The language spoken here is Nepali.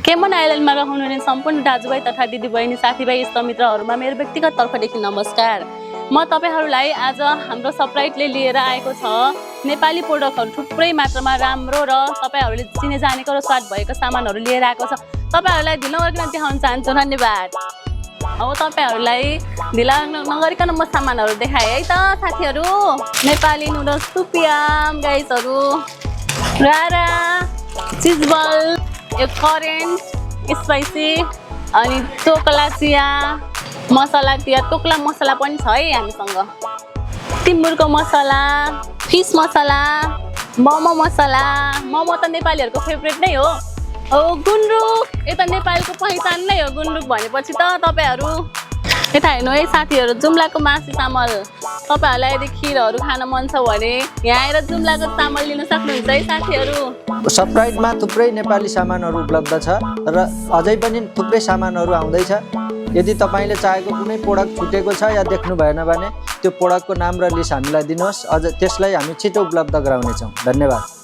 केमन आइल्यान्डमा रहनुहुने सम्पूर्ण दाजुभाइ तथा दिदीबहिनी साथीभाइ इष्टमित्रहरूमा मेरो व्यक्तिगत तर्फदेखि नमस्कार। म तपाईहरूलाई आज हाम्रो सप्राइटले लिएर आएको छ नेपाली प्रोडक्टहरू थुप्रै मात्रामा राम्रो र तपाईहरूले चिने जानेको र स्वाद भएको सामानहरू लिएर आएको छ। तपाईहरूलाई ढिलो नगरिकन देखाउन चाहन्छु। धन्यवाद। अब तपाईहरूलाई ढिला नगरिकन म सामानहरू देखाएँ है त साथीहरू। नेपाली नुडल्स टुपियाम गाइसहरू, रारा, चिज बल, एक करेन्ट स्पाइसी अनि टोकला चिया मसला चिया टोकला मसला पनि छ है हामीसँग। टिम्बुरको मसला, फिस मसला, मोमो मसला। मोमो त नेपालीहरूको फेभरेट नै हो। गुन्द्रुक यता नेपालको पहिचान नै हो। गुन्द्रुक भनेपछि त तपाईहरू यता हेर्नु है साथीहरू, जुम्लाको मासु चामल। तपाईहरूलाई यदि खिरहरू खान मन छ भने यहाँ आएर जुम्लाको चामल लिन सक्नुहुन्छ है साथीहरू। सप्राइटमा थुप्रै नेपाली सामानहरू उपलब्ध छ र अझै पनि थुप्रै सामानहरू आउँदैछ। यदि तपाईँले चाहेको कुनै प्रोडक्ट छुटेको छ या देख्नु भएन भने त्यो प्रोडक्टको नाम र लिस्ट हामीलाई दिनुहोस्, अझ त्यसलाई हामी छिटो उपलब्ध गराउनेछौँ। धन्यवाद।